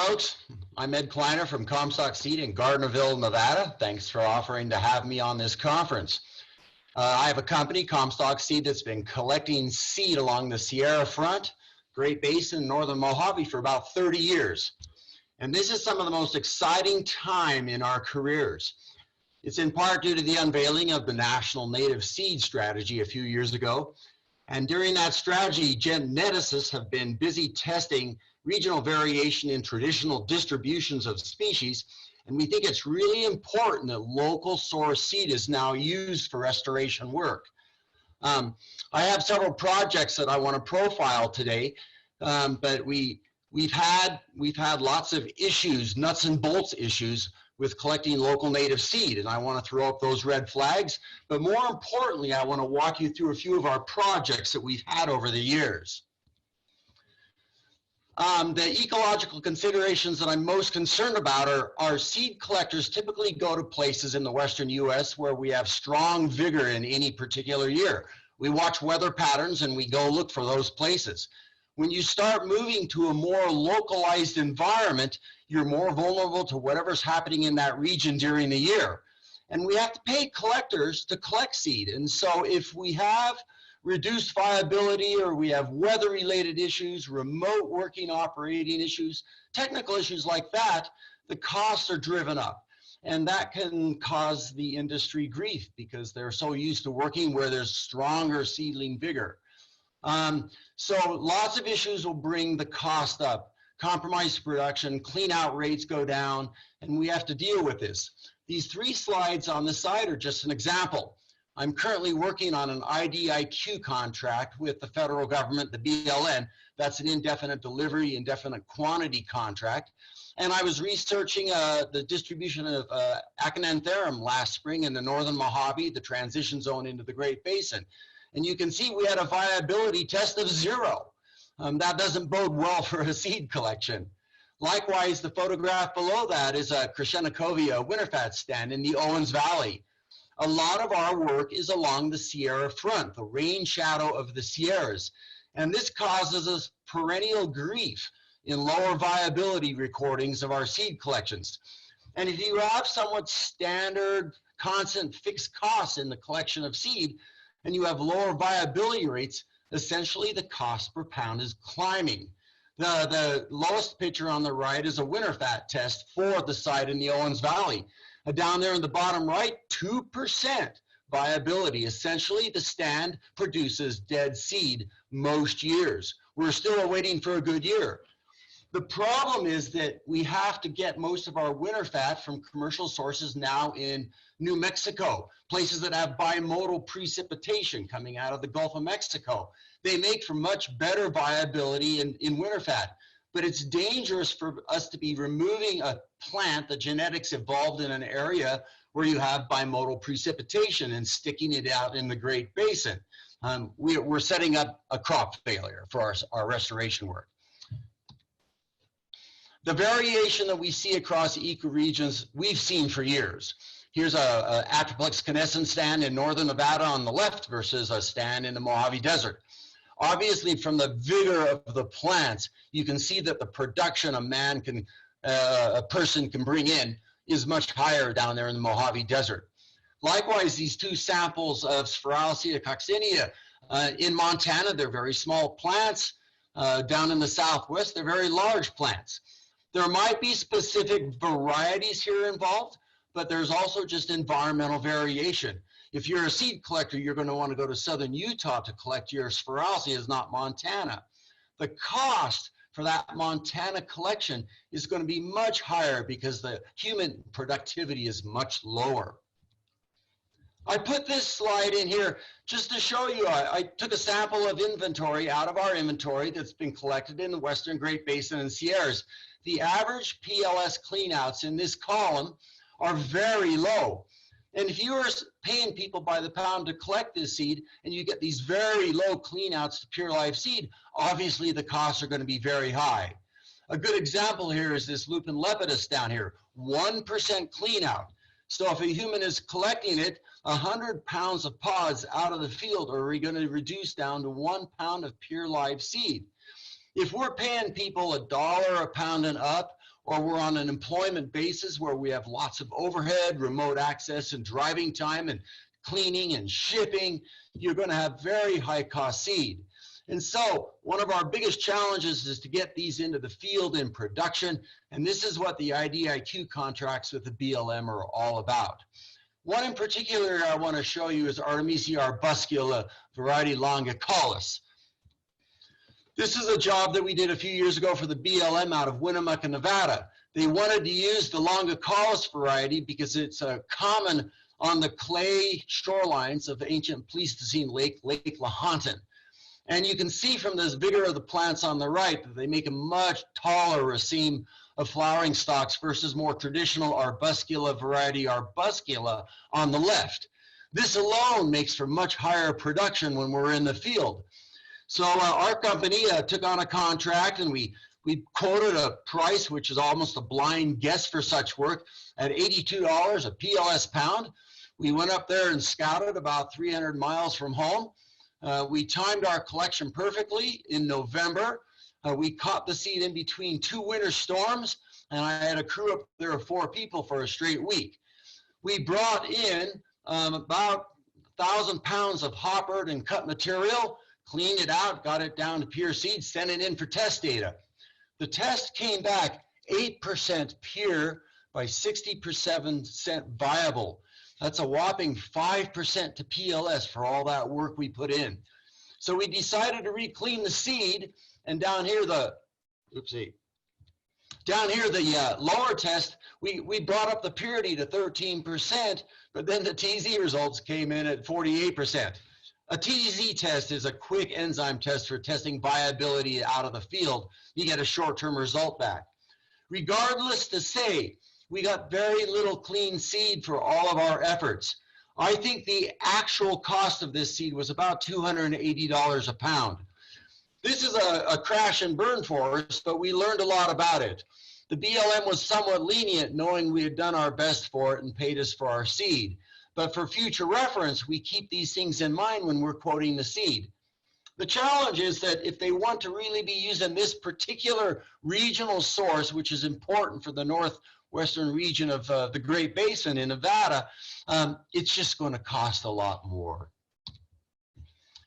folks. I'm Ed Kleiner from Comstock Seed in Gardnerville, Nevada. Thanks for offering to have me on this conference. I have a company, Comstock Seed, that's been collecting seed along the Sierra Front, Great Basin, Northern Mojave for about 30 years. And this is some of the most exciting time in our careers. It's in part due to the unveiling of the National Native Seed Strategy a few years ago. And during that strategy, geneticists have been busy testing regional variation in traditional distributions of species. And we think it's really important that local source seed is now used for restoration work. I have several projects that I want to profile today, but we've had lots of issues, nuts and bolts issues with collecting local native seed, and I want to throw up those red flags. But more importantly, I want to walk you through a few of our projects that we've had over the years. The ecological considerations that I'm most concerned about are our seed collectors typically go to places in the Western US where we have strong vigor in any particular year. We watch weather patterns and we go look for those places. When you start moving to a more localized environment, you're more vulnerable to whatever's happening in that region during the year. And we have to pay collectors to collect seed. And so if we have reduced viability or we have weather-related issues, remote working operating issues, technical issues like that, the costs are driven up. And that can cause the industry grief because they're so used to working where there's stronger seedling vigor. So lots of issues will bring the cost up. Compromised production, clean out rates go down, and we have to deal with this. These 3 slides on the side are just an example. I'm currently working on an IDIQ contract with the federal government, the BLN. That's an Indefinite Delivery Indefinite Quantity contract. And I was researching the distribution of Achinanthera last spring in the Northern Mojave, the transition zone into the Great Basin. And you can see we had a viability test of 0. That doesn't bode well for a seed collection. Likewise, the photograph below that is a Crescenticovia winterfat stand in the Owens Valley. A lot of our work is along the Sierra Front, the rain shadow of the Sierras. And this causes us perennial grief in lower viability recordings of our seed collections. And if you have somewhat standard, constant, fixed costs in the collection of seed, and you have lower viability rates, essentially the cost per pound is climbing. The lowest picture on the right is a winterfat test for the site in the Owens Valley. Down there in the bottom right, 2% viability. Essentially, the stand produces dead seed most years. We're still waiting for a good year. The problem is that we have to get most of our winterfat from commercial sources now in New Mexico, places that have bimodal precipitation coming out of the Gulf of Mexico. They make for much better viability in winterfat, but it's dangerous for us to be removing a plant, the genetics evolved in an area where you have bimodal precipitation and sticking it out in the Great Basin. We're setting up a crop failure for our restoration work. The variation that we see across ecoregions, we've seen for years. Here's a Atriplex canescent stand in northern Nevada on the left versus a stand in the Mojave Desert. Obviously, from the vigor of the plants, you can see that the production a person can bring in is much higher down there in the Mojave Desert. Likewise, these 2 samples of Sphaerosia coccinea in Montana, they're very small plants. Down in the Southwest, they're very large plants. There might be specific varieties here involved, but there's also just environmental variation. If you're a seed collector, you're going to want to go to southern Utah to collect your Sphaerosias, not Montana. The cost for that Montana collection is going to be much higher because the human productivity is much lower. I put this slide in here just to show you, I took a sample of inventory out of our inventory that's been collected in the Western Great Basin and Sierras. The average PLS cleanouts in this column are very low. And if you are paying people by the pound to collect this seed and you get these very low cleanouts to pure life seed, obviously the costs are going to be very high. A good example here is this lupin lepidus down here, 1% cleanout. So if a human is collecting it, 100 pounds of pods out of the field are we going to reduce down to 1 pound of pure live seed. If we're paying people $1 a pound and up, or we're on an employment basis where we have lots of overhead, remote access, and driving time, and cleaning and shipping, you're going to have very high cost seed. And so one of our biggest challenges is to get these into the field in production, and this is what the IDIQ contracts with the BLM are all about. One in particular I want to show you is Artemisia arbuscula variety longicalis. This is a job that we did a few years ago for the BLM out of Winnemucca, Nevada. They wanted to use the longicalis variety because it's common on the clay shorelines of ancient Pleistocene Lake Lahontan. And you can see from this vigor of the plants on the right that they make a much taller raceme of flowering stalks versus more traditional arbuscula variety arbuscula on the left. This alone makes for much higher production when we're in the field. So our company took on a contract, and we quoted a price which is almost a blind guess for such work at $82 a PLS pound. We went up there and scouted about 300 miles from home. We timed our collection perfectly in November. We caught the seed in between 2 winter storms, and I had a crew up there of 4 people for a straight week. We brought in about 1,000 pounds of hoppered and cut material, cleaned it out, got it down to pure seed, sent it in for test data. The test came back 8% pure by 60% viable. That's a whopping 5% to PLS for all that work we put in. So we decided to re-clean the seed, and down here the lower test, we brought up the purity to 13%, but then the TZ results came in at 48%. A TZ test is a quick enzyme test for testing viability out of the field. You get a short-term result back. Regardless to say, we got very little clean seed for all of our efforts. I think the actual cost of this seed was about $280 a pound. This is a crash and burn for us, but we learned a lot about it. The BLM was somewhat lenient, knowing we had done our best for it and paid us for our seed. But for future reference, we keep these things in mind when we're quoting the seed. The challenge is that if they want to really be using this particular regional source, which is important for the northwestern region of the Great Basin in Nevada, it's just going to cost a lot more.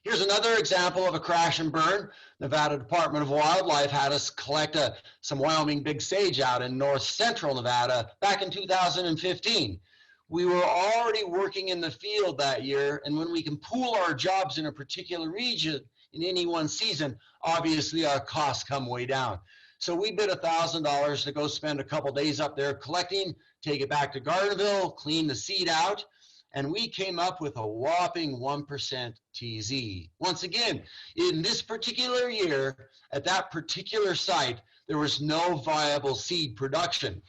Here's another example of a crash and burn. Nevada Department of Wildlife had us collect some Wyoming big sage out in north central Nevada back in 2015. We were already working in the field that year, and when we can pool our jobs in a particular region in any one season, obviously our costs come way down. So we bid $1,000 to go spend a couple days up there collecting, take it back to Gardenville, clean the seed out, and we came up with a whopping 1% TZ. Once again, in this particular year, at that particular site, there was no viable seed production.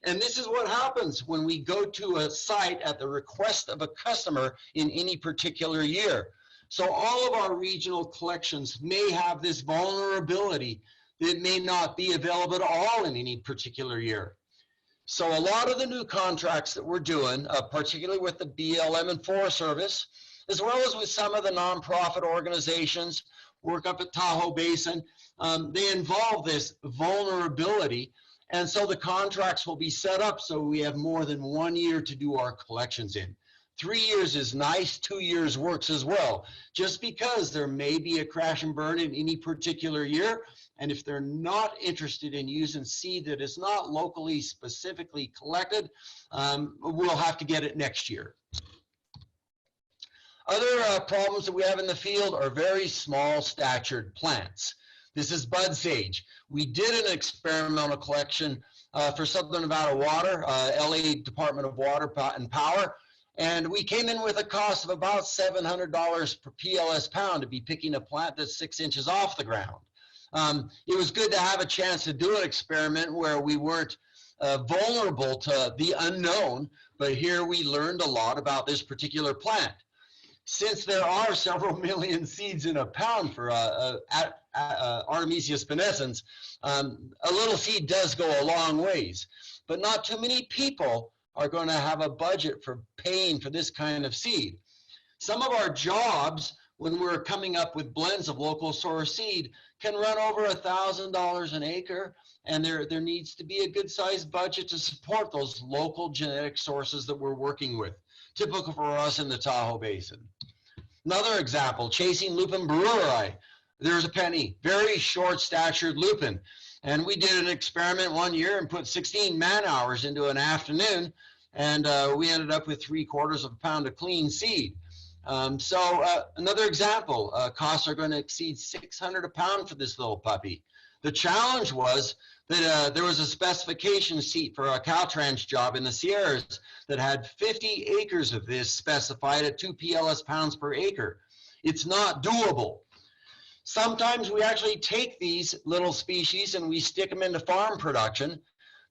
And this is what happens when we go to a site at the request of a customer in any particular year. So all of our regional collections may have this vulnerability that may not be available at all in any particular year. So a lot of the new contracts that we're doing, particularly with the BLM and Forest Service, as well as with some of the nonprofit organizations, work up at Tahoe Basin, they involve this vulnerability. And so the contracts will be set up so we have more than 1 year to do our collections in. 3 years is nice, 2 years works as well, just because there may be a crash and burn in any particular year. And if they're not interested in using seed that is not locally specifically collected, we'll have to get it next year. Other problems that we have in the field are very small statured plants. This is bud sage. We did an experimental collection for Southern Nevada Water, LA Department of Water and Power, and we came in with a cost of about $700 per PLS pound to be picking a plant that's 6 inches off the ground. It was good to have a chance to do an experiment where we weren't vulnerable to the unknown, but here we learned a lot about this particular plant. Since there are several million seeds in a pound for Artemisia spinescens, a little seed does go a long ways, but not too many people are going to have a budget for paying for this kind of seed. Some of our jobs when we're coming up with blends of local source seed can run over $1,000 an acre, and there needs to be a good sized budget to support those local genetic sources that we're working with, typical for us in the Tahoe Basin. Another example, chasing lupin brewerii. There's a penny, very short statured lupin. And we did an experiment one year and put 16 man hours into an afternoon, and we ended up with 3/4 of a pound of clean seed. Another example, costs are going to exceed $600 a pound for this little puppy. The challenge was that there was a specification sheet for a Caltrans job in the Sierras that had 50 acres of this specified at 2 PLS pounds per acre. It's not doable. Sometimes we actually take these little species and we stick them into farm production,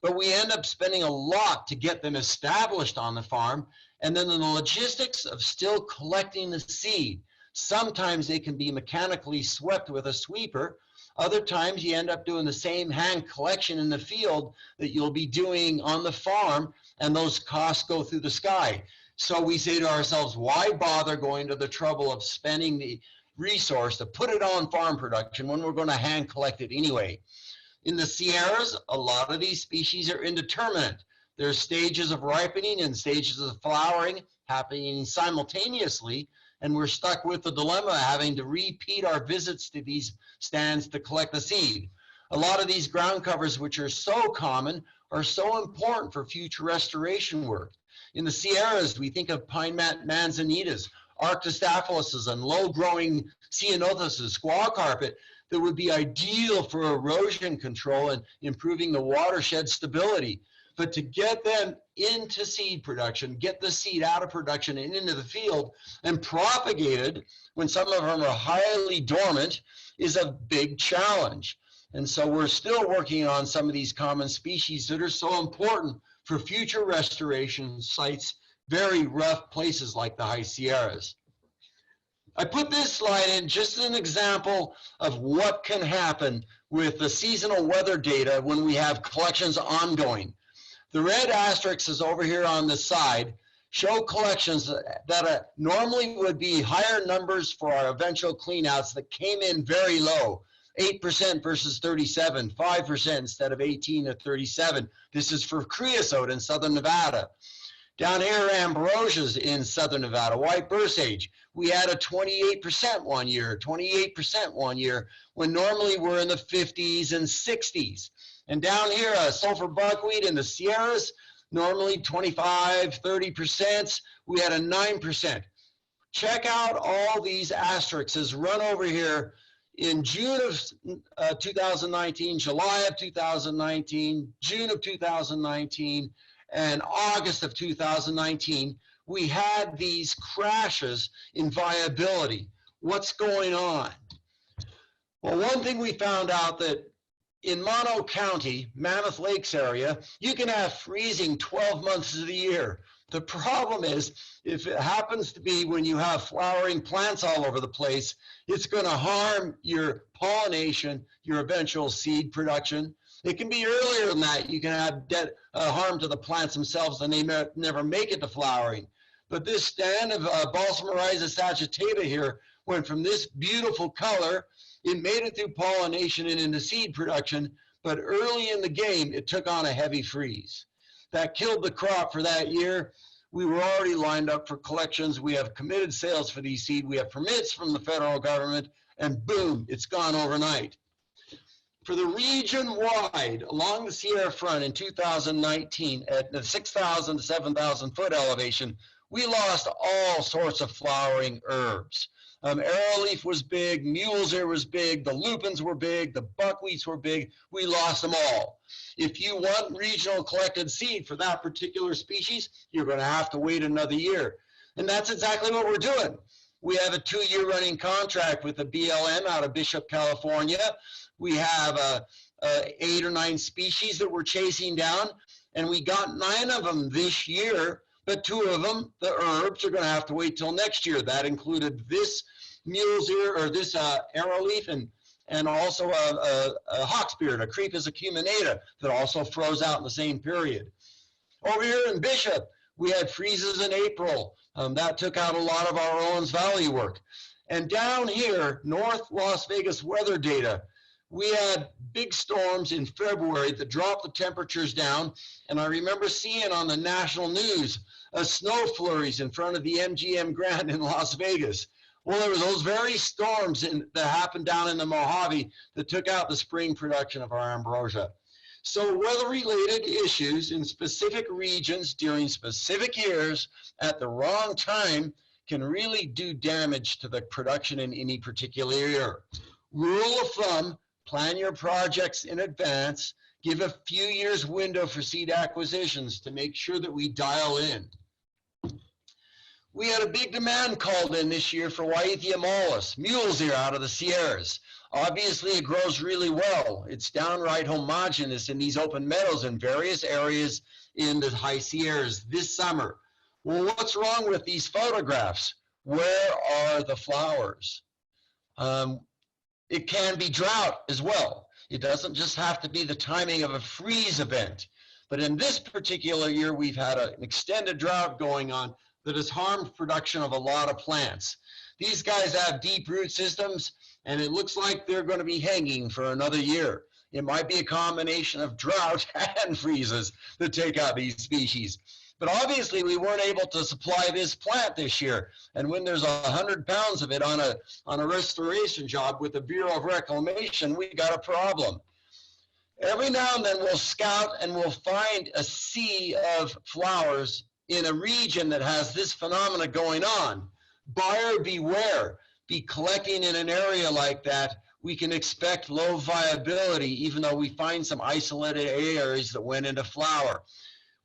but we end up spending a lot to get them established on the farm. And then the logistics of still collecting the seed. Sometimes they can be mechanically swept with a sweeper. Other times you end up doing the same hand collection in the field that you'll be doing on the farm, and those costs go through the sky. So we say to ourselves, why bother going to the trouble of spending the resource to put it on farm production when we're going to hand collect it anyway? In the Sierras, a lot of these species are indeterminate. There's stages of ripening and stages of flowering happening simultaneously, and we're stuck with the dilemma of having to repeat our visits to these stands to collect the seed. A lot of these ground covers, which are so common, are so important for future restoration work. In the Sierras, we think of pine manzanitas, arctostaphylluses, and low-growing ceanothus, squaw carpet, that would be ideal for erosion control and improving the watershed stability. But to get them into seed production, get the seed out of production and into the field and propagated when some of them are highly dormant is a big challenge. And so we're still working on some of these common species that are so important for future restoration sites, very rough places like the High Sierras. I put this slide in just as an example of what can happen with the seasonal weather data when we have collections ongoing. The red asterisk is over here on the side, show collections that normally would be higher numbers for our eventual cleanouts that came in very low, 8% versus 37, 5% instead of 18 or 37. This is for creosote in southern Nevada. Down here, ambrosias in southern Nevada, white bursage. We had a 28% one year, 28% one year, when normally we're in the 50s and 60s. And down here, sulfur buckwheat in the Sierras, normally 25, 30%. We had a 9%. Check out all these asterisks. Run over here in June of 2019, July of 2019, June of 2019, and August of 2019. We had these crashes in viability. What's going on? Well, one thing we found out that in Mono County, Mammoth Lakes area, you can have freezing 12 months of the year. The problem is, if it happens to be when you have flowering plants all over the place, it's going to harm your pollination, your eventual seed production. It can be earlier than that. You can have harm to the plants themselves and they never make it to flowering. But this stand of Balsam rhiza sagittativa here went from this beautiful color. It made it through pollination and into seed production, but early in the game, it took on a heavy freeze. That killed the crop for that year. We were already lined up for collections. We have committed sales for these seed. We have permits from the federal government, and boom, it's gone overnight. For the region-wide, along the Sierra front in 2019, at the 6,000 to 7,000 foot elevation, we lost all sorts of flowering herbs. Arrowleaf was big, mule's ear was big, the lupins were big, the buckwheats were big. We lost them all. If you want regional collected seed for that particular species, you're going to have to wait another year. And that's exactly what we're doing. We have a 2-year running contract with the BLM out of Bishop, California. We have 8 or 9 species that we're chasing down, and we got 9 of them this year. But 2 of them, the herbs, are going to have to wait till next year. That included this mule's ear, or this arrowleaf, and also a hawksbeard, a Crepus acuminata, that also froze out in the same period. Over here in Bishop, we had freezes in April. That took out a lot of our Owens Valley work. And down here, North Las Vegas weather data, we had big storms in February that dropped the temperatures down. And I remember seeing on the national news snow flurries in front of the MGM Grand in Las Vegas. Well, there were those very storms that happened down in the Mojave that took out the spring production of our ambrosia. So weather-related issues in specific regions during specific years at the wrong time can really do damage to the production in any particular year. Rule of thumb, plan your projects in advance, give a few years window for seed acquisitions to make sure that we dial in. We had a big demand called in this year for Wyethia mollis, mule's ear out of the Sierras. Obviously, it grows really well. It's downright homogeneous in these open meadows in various areas in the high Sierras this summer. Well, what's wrong with these photographs? Where are the flowers? It can be drought as well. It doesn't just have to be the timing of a freeze event. But in this particular year, we've had an extended drought going on that has harmed production of a lot of plants. These guys have deep root systems, and it looks like they're going to be hanging for another year. It might be a combination of drought and freezes that take out these species. But obviously, we weren't able to supply this plant this year. And when there's 100 pounds of it on a restoration job with the Bureau of Reclamation, we got a problem. Every now and then we'll scout and we'll find a sea of flowers in a region that has this phenomena going on. Buyer beware. Be collecting in an area like that. We can expect low viability, even though we find some isolated areas that went into flower.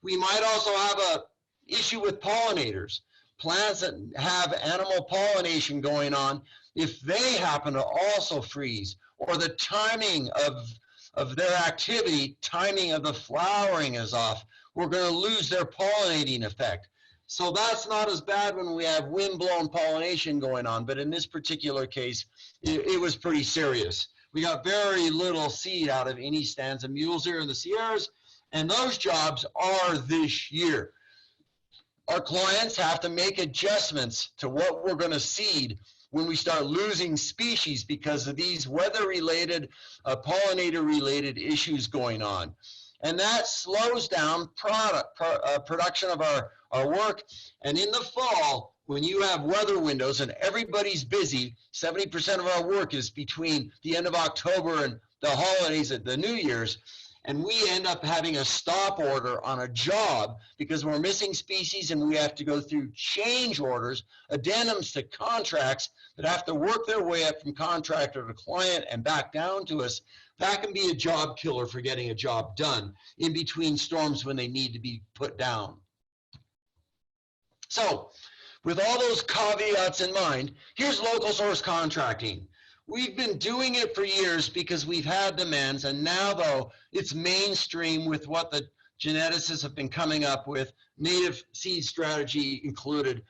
We might also have an issue with pollinators. Plants that have animal pollination going on, if they happen to also freeze, or the timing of their activity, timing of the flowering is off, we're going to lose their pollinating effect. So that's not as bad when we have wind-blown pollination going on, but in this particular case, it was pretty serious. We got very little seed out of any stands of mule's ear in the Sierras, and those jobs are this year. Our clients have to make adjustments to what we're going to seed when we start losing species because of these weather-related, pollinator-related issues going on. And that slows down production of our work. And in the fall, when you have weather windows and everybody's busy, 70% of our work is between the end of October and the holidays at the New Year's, and we end up having a stop order on a job because we're missing species and we have to go through change orders, addendums to contracts that have to work their way up from contractor to client and back down to us. That can be a job killer for getting a job done in between storms when they need to be put down. So with all those caveats in mind, here's local source contracting. We've been doing it for years because we've had demands, and now, though, it's mainstream with what the geneticists have been coming up with, native seed strategy included.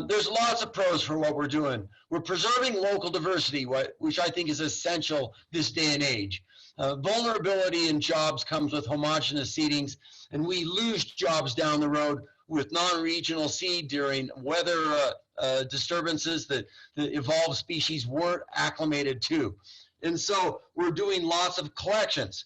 There's lots of pros for what we're doing. We're preserving local diversity, which I think is essential this day and age. Vulnerability in jobs comes with homogeneous seedings, and we lose jobs down the road with non-regional seed during weather disturbances that evolved species weren't acclimated to. And so we're doing lots of collections.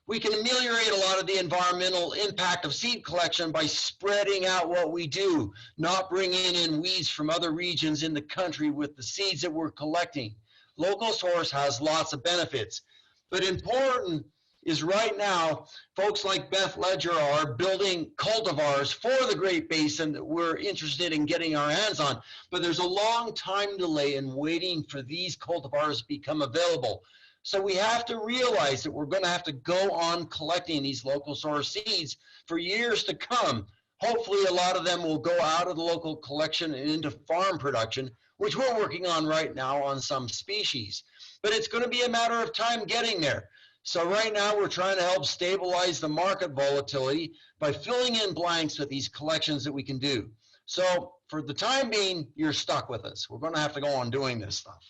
We can ameliorate a lot of the environmental impact of seed collection by spreading out what we do, not bringing in weeds from other regions in the country with the seeds that we're collecting. Local source has lots of benefits, but important is right now, folks like Beth Ledger are building cultivars for the Great Basin that we're interested in getting our hands on, but there's a long time delay in waiting for these cultivars to become available. So we have to realize that we're going to have to go on collecting these local source seeds for years to come. Hopefully a lot of them will go out of the local collection and into farm production, which we're working on right now on some species. But it's going to be a matter of time getting there. So right now we're trying to help stabilize the market volatility by filling in blanks with these collections that we can do. So for the time being, you're stuck with us. We're going to have to go on doing this stuff.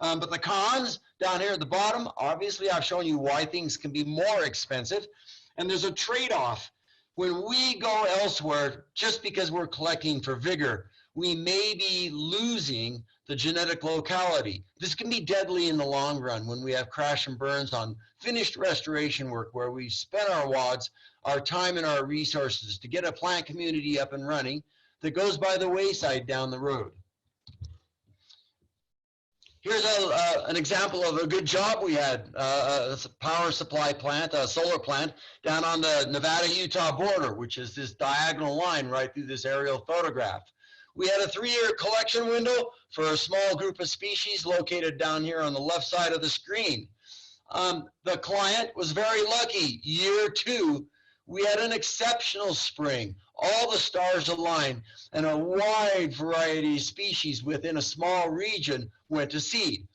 But the cons down here at the bottom, obviously I've shown you why things can be more expensive. And there's a trade-off. When we go elsewhere, just because we're collecting for vigor, we may be losing the genetic locality. This can be deadly in the long run when we have crash and burns on finished restoration work where we've spent our wads, our time and our resources to get a plant community up and running that goes by the wayside down the road. Here's an example of a good job we had, a power supply plant, a solar plant down on the Nevada-Utah border, which is this diagonal line right through this aerial photograph. We had a 3-year collection window for a small group of species located down here on the left side of the screen. The client was very lucky. Year 2, we had an exceptional spring. All the stars aligned, and a wide variety of species within a small region went to seed.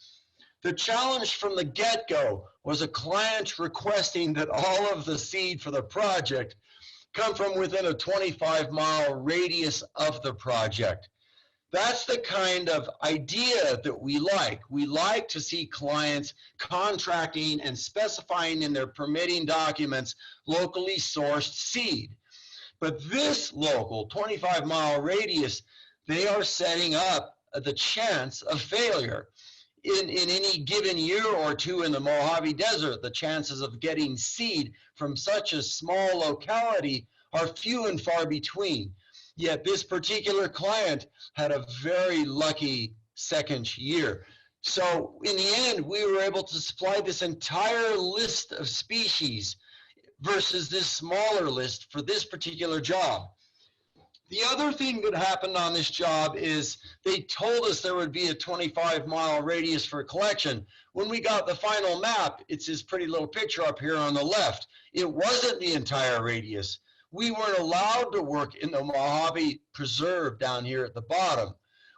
The challenge from the get-go was a client requesting that all of the seed for the project come from within a 25-mile radius of the project. That's the kind of idea that we like. We like to see clients contracting and specifying in their permitting documents locally sourced seed. But this local 25-mile radius, they are setting up the chance of failure. In any given year or two in the Mojave Desert, the chances of getting seed from such a small locality are few and far between. Yet this particular client had a very lucky second year. So in the end, we were able to supply this entire list of species versus this smaller list for this particular job. The other thing that happened on this job is they told us there would be a 25-mile radius for collection. When we got the final map, it's this pretty little picture up here on the left. It wasn't the entire radius. We weren't allowed to work in the Mojave Preserve down here at the bottom.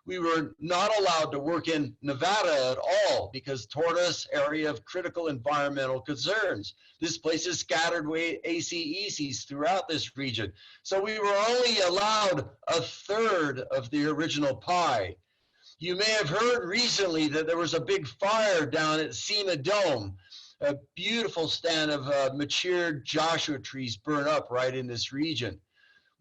We were not allowed to work in Nevada at all because tortoise area of critical environmental concerns. This place is scattered way ACECs throughout this region. So we were only allowed a third of the original pie. You may have heard recently that there was a big fire down at Sema Dome. A beautiful stand of matured Joshua trees burn up right in this region.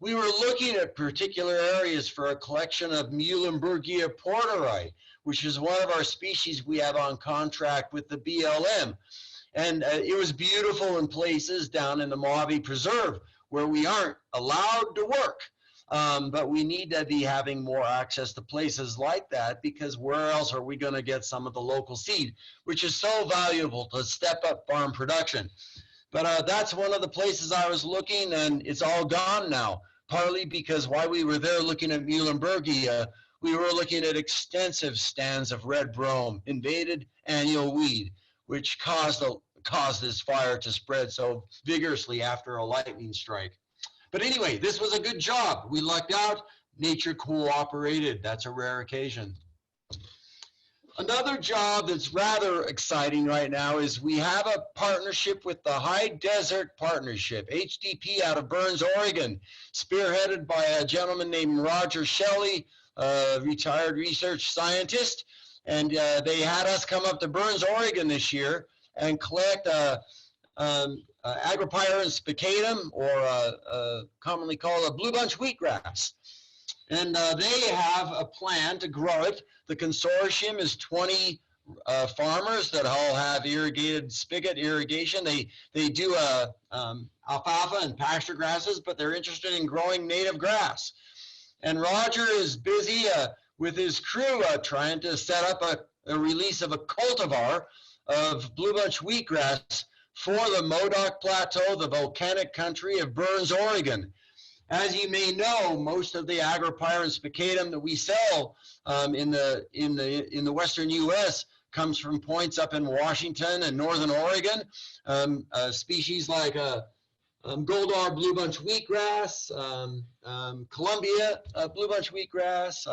We were looking at particular areas for a collection of Muhlenbergia porteri, which is one of our species we have on contract with the BLM. And it was beautiful in places down in the Mojave Preserve where we aren't allowed to work. But we need to be having more access to places like that because where else are we going to get some of the local seed, which is so valuable to step up farm production. But that's one of the places I was looking, and it's all gone now, partly because while we were there looking at Muhlenbergia, we were looking at extensive stands of red brome, invaded annual weed, which caused this fire to spread so vigorously after a lightning strike. But anyway, this was a good job. We lucked out. Nature cooperated. That's a rare occasion. Another job that's rather exciting right now is we have a partnership with the High Desert Partnership, HDP, out of Burns, Oregon, spearheaded by a gentleman named Roger Shelley, a retired research scientist. And they had us come up to Burns, Oregon this year and collect Agropyrum spicatum, or commonly called a blue bunch wheatgrass. And they have a plan to grow it. The consortium is 20 farmers that all have irrigated spigot irrigation. They do alfalfa and pasture grasses, but they're interested in growing native grass. And Roger is busy with his crew trying to set up a release of a cultivar of blue bunch wheatgrass for the Modoc Plateau, the volcanic country of Burns, Oregon. As you may know, most of the Agropyrum spicatum that we sell in the western U.S. comes from points up in Washington and northern Oregon. Species like Goldar blue bunch wheatgrass, Columbia blue bunch wheatgrass,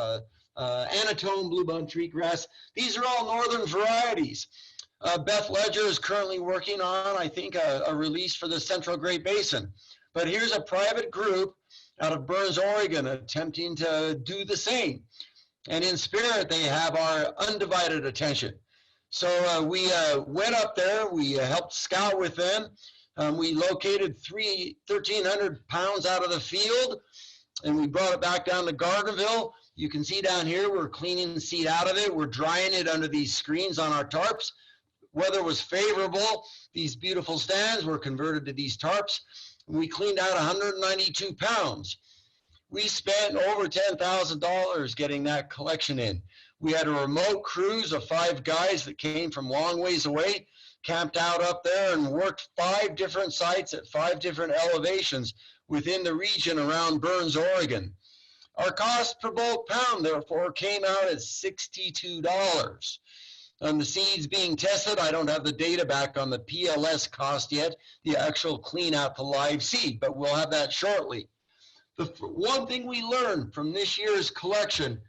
Anatome blue bunch wheatgrass. These are all northern varieties. Beth Ledger is currently working on, I think, a release for the Central Great Basin. But here's a private group out of Burns, Oregon, attempting to do the same. And in spirit, they have our undivided attention. So we went up there, we helped scout with them. We located 1,300 pounds out of the field, and we brought it back down to Gardnerville. You can see down here, we're cleaning the seed out of it. We're drying it under these screens on our tarps. Weather was favorable. These beautiful stands were converted to these tarps. We cleaned out 192 pounds. We spent over $10,000 getting that collection in. We had a remote crews of 5 guys that came from long ways away, camped out up there and worked 5 different sites at 5 different elevations within the region around Burns, Oregon. Our cost per bulk pound, therefore, came out at $62. On the seeds being tested, I don't have the data back on the PLS cost yet, the actual clean out the live seed, but we'll have that shortly. The one thing we learned from this year's collection,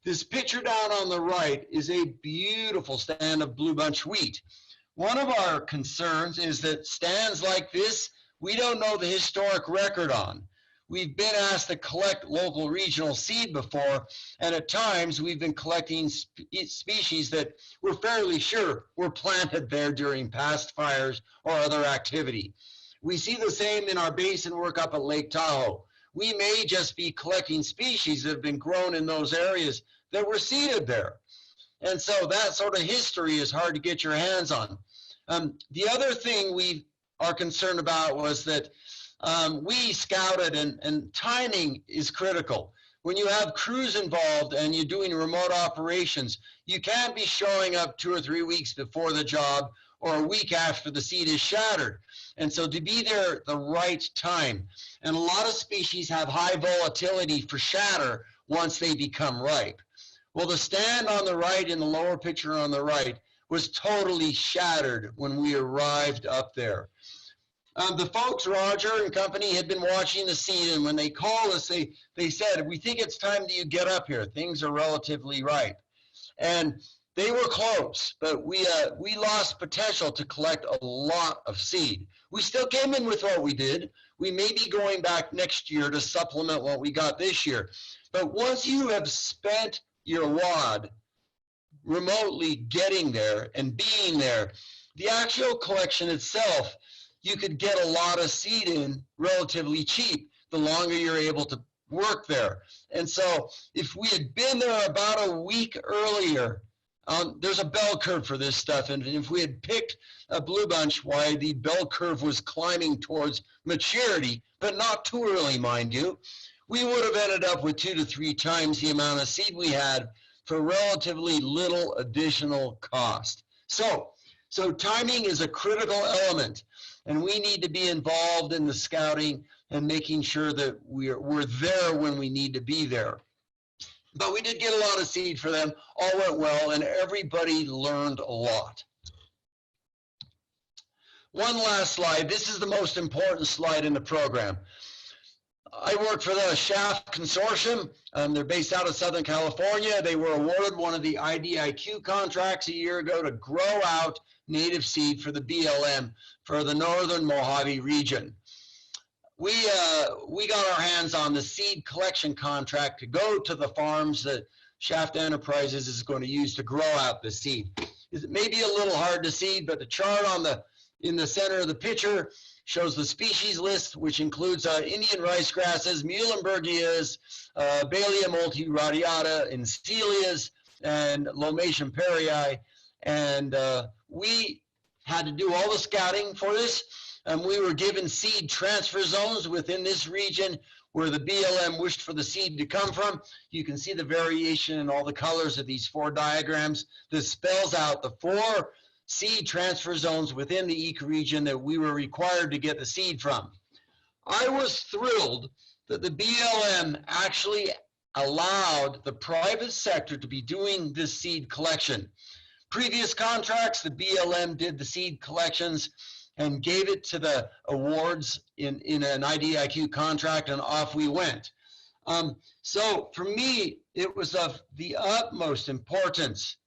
this picture down on the right is a beautiful stand of blue bunch wheat. One of our concerns is that stands like this, we don't know the historic record on. We've been asked to collect local regional seed before, and at times we've been collecting species that we're fairly sure were planted there during past fires or other activity. We see the same in our basin work up at Lake Tahoe. We may just be collecting species that have been grown in those areas that were seeded there. And so that sort of history is hard to get your hands on. The other thing we are concerned about was that we scouted, and timing is critical. When you have crews involved and you're doing remote operations, you can't be showing up 2 or 3 weeks before the job or a week after the seed is shattered. And so to be there at the right time, and a lot of species have high volatility for shatter once they become ripe. Well, the stand on the right in the lower picture on the right was totally shattered when we arrived up there. The folks, Roger and company, had been watching the seed, and when they called us, they said, we think it's time that you get up here. Things are relatively ripe. And they were close, but we lost potential to collect a lot of seed. We still came in with what we did. We may be going back next year to supplement what we got this year. But once you have spent your wad remotely getting there and being there, the actual collection itself, you could get a lot of seed in relatively cheap the longer you're able to work there. And so if we had been there about a week earlier, there's a bell curve for this stuff, and if we had picked a blue bunch, why the bell curve was climbing towards maturity, but not too early, mind you, we would have ended up with 2 to 3 times the amount of seed we had for relatively little additional cost. So timing is a critical element, and we need to be involved in the scouting and making sure that we're there when we need to be there. But we did get a lot of seed for them, all went well, and everybody learned a lot. One last slide. This is the most important slide in the program. I work for the Shaft Consortium. They're based out of Southern California. They were awarded one of the IDIQ contracts a year ago to grow out native seed for the BLM for the Northern Mojave region. We got our hands on the seed collection contract to go to the farms that Shaft Enterprises is going to use to grow out the seed. It may be a little hard to see, but the chart in the center of the picture shows the species list, which includes Indian rice grasses, Muhlenbergias, Bailea multiradiata, Encelias, and Lomatium perrii. And we had to do all the scouting for this. We were given seed transfer zones within this region where the BLM wished for the seed to come from. You can see the variation in all the colors of these 4 diagrams. This spells out the 4 seed transfer zones within the ecoregion that we were required to get the seed from. I was thrilled that the BLM actually allowed the private sector to be doing this seed collection. Previous contracts, the BLM did the seed collections and gave it to the awards in an IDIQ contract, and off we went. So for me, it was of the utmost importance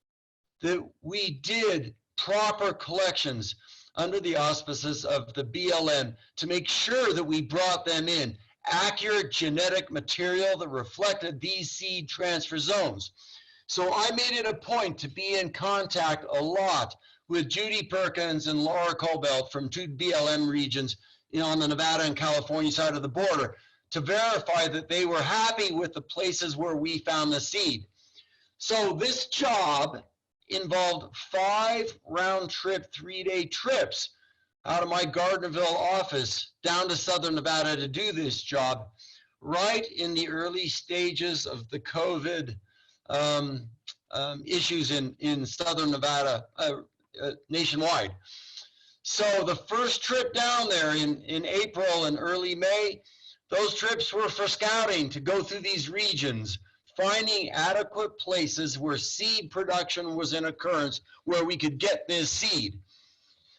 that we did proper collections under the auspices of the BLM to make sure that we brought them in accurate genetic material that reflected these seed transfer zones. So I made it a point to be in contact a lot with Judy Perkins and Laura Cobelt from 2 BLM regions on the Nevada and California side of the border to verify that they were happy with the places where we found the seed. So this job involved 5 round-trip, 3-day trips out of my Gardnerville office down to Southern Nevada to do this job, right in the early stages of the COVID issues in Southern Nevada, nationwide. So the first trip down there in April and early May, those trips were for scouting to go through these regions, finding adequate places where seed production was in occurrence, where we could get this seed.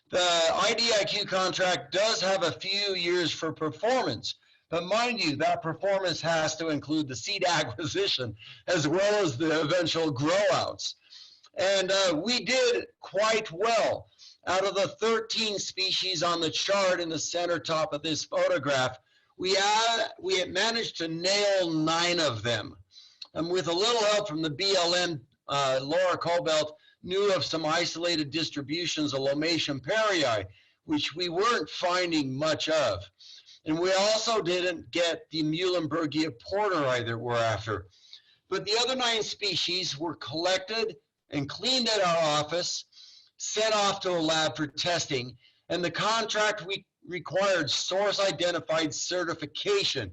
The IDIQ contract does have a few years for performance, but mind you, that performance has to include the seed acquisition as well as the eventual grow outs. And we did quite well. Out of the 13 species on the chart in the center top of this photograph, we had managed to nail 9 of them. And with a little help from the BLM, Laura Cobelt knew of some isolated distributions of Lomatium perryi, which we weren't finding much of. And we also didn't get the Muhlenbergia porteri that we're after. But the other 9 species were collected and cleaned at our office, sent off to a lab for testing, and the contract required source identified certification.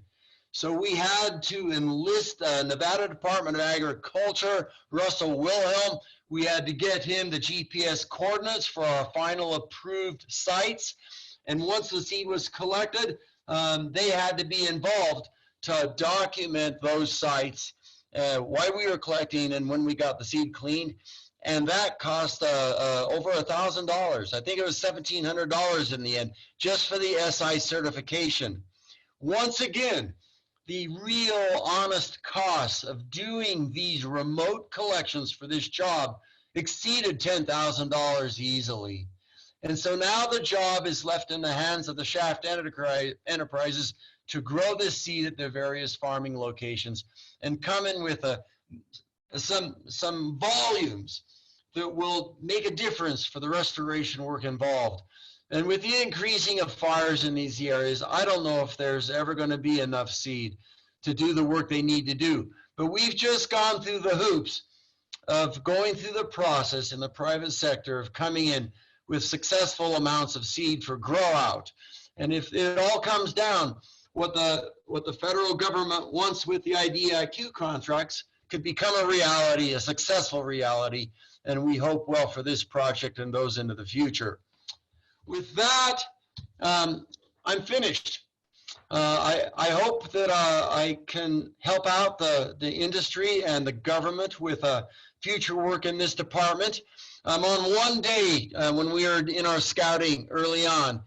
So we had to enlist the Nevada Department of Agriculture, Russell Wilhelm. We had to get him the GPS coordinates for our final approved sites. And once the seed was collected, they had to be involved to document those sites, why we were collecting and when we got the seed cleaned. And that cost over $1,000. I think it was $1,700 in the end, just for the SI certification. Once again, the real honest costs of doing these remote collections for this job exceeded $10,000 easily. And so now the job is left in the hands of the Shaft Enterprises to grow this seed at their various farming locations and come in with some volumes that will make a difference for the restoration work involved. And with the increasing of fires in these areas, I don't know if there's ever going to be enough seed to do the work they need to do. But we've just gone through the hoops of going through the process in the private sector of coming in with successful amounts of seed for grow out. And if it all comes down, what the federal government wants with the IDIQ contracts could become a reality, a successful reality, and we hope well for this project and those into the future. With that, I'm finished. I hope that I can help out the industry and the government with future work in this department. On one day when we were in our scouting early on,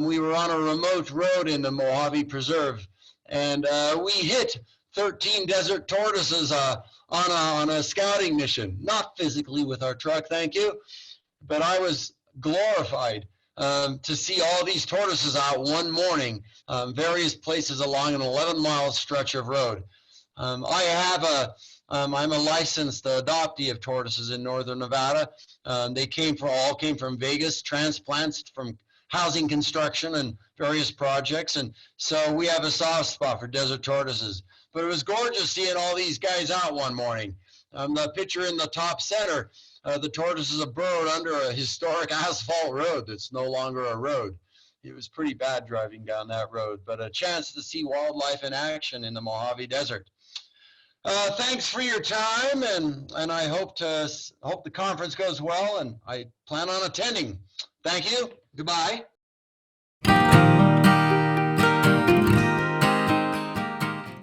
we were on a remote road in the Mojave Preserve, and we hit 13 desert tortoises on a scouting mission, not physically with our truck, thank you, but I was glorified to see all these tortoises out one morning, various places along an 11-mile stretch of road. I'm a licensed adoptee of tortoises in northern Nevada. They all came from Vegas, transplants from housing construction and various projects, and so we have a soft spot for desert tortoises. But it was gorgeous seeing all these guys out one morning. The picture in the top center, the tortoises are burrowed under a historic asphalt road that's no longer a road. It was pretty bad driving down that road, but a chance to see wildlife in action in the Mojave Desert. Thanks for your time, and I hope the conference goes well, and I plan on attending. Thank you. Goodbye.